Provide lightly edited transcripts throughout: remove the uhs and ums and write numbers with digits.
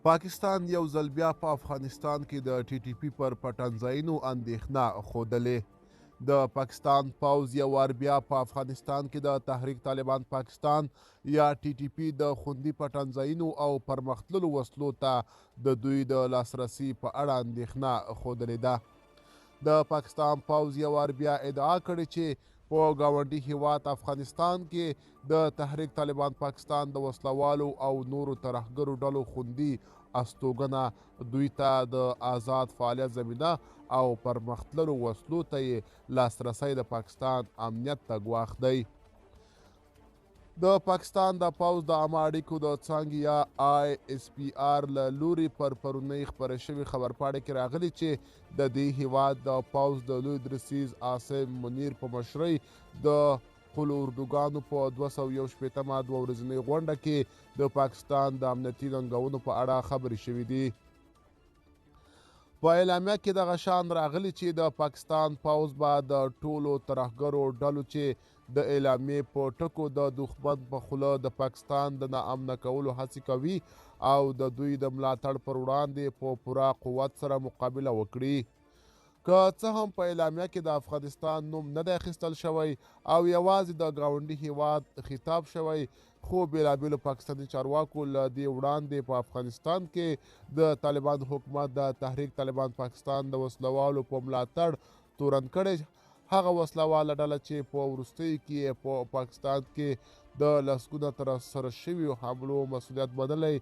پاکستان یو ځل بیا په افغانستان کې د ټي ټي پي پر پټنځایونو اندېښنه ښودلې. د پاکستان پوځ یو وار بیا په افغانستان کې د تحریک طالبان پاکستان یا ټي ټي پي د خوندي پټنځایونو او پرمختللو وسلو ته د دوی د لاسرسي په اړه اندېښنه ښودلې ده. د پاکستان پوځ یو وار بیا ادعا کړې چې په ګاونډي هیواد افغانستان کې د تحریک طالبان پاکستان د وسلوالو او نورو ترهګرو ډلو خوندي استوګنه دوی ته د آزاد فعالیت زمینه او پرمختللو وسلو ته یې لاسرسی د پاکستان امنیت ته ګواښ دی. د پاکستان د پوځ د عامه اړیکو د څانګې یا آی اس پي آر له لوري پر پرونۍ خپره شوې خبرپاڼې کې راغلي چې د دې هیواد د پوځ د لوی درسیز عاصم منیر په مشرۍ د خپلو اردوګانو په 261 دوه ورځنۍ غونډه کې د پاکستان د امنیتي ننګونو په اړه خبرې شوې دي. په اعلامیه کې دغه شان راغلي چې د پاکستان پوځ به د ټولو ترهګرو ډلو چې د اعلامیې په ټکو د دښمن په خوله د پاکستان د ناامنه کولو هڅې کوي او د دوی د ملاتړ پر وړاندې په پوره قوت سره مقابله وکړي. که څه هم په اعلامیه کې د افغانستان نوم نه دی اخیستل شوی او یوازې د ګاونډي هیواد خطاب شوی، خو بېلابېلو پاکستاني چارواکو له دې وړاندې په افغانستان کې د طالبان حکومت د تحریک طالبان پاکستان د وسلوالو په ملاتړ تورن کړی هغه وسلواله ډله چې په وروستیو کې په پاکستان کې د لسګونه ترسره شویو حملو مسؤلیت منلی.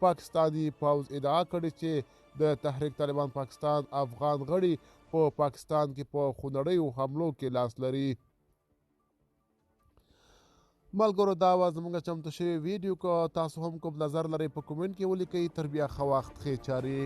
پاکستاني پوځ ادعا کړې چې د تحریک طالبان پاکستان افغان غړي په پاکستان کې په خونړیو حملو کې لاس لري. ملګرو، دا وه زموږ چمتو شوې ویډیو. که تاسو هم کوم نظر لرئ په کومنټ کې ولیکئ. تر بیا ښه وخت، ښې چارې.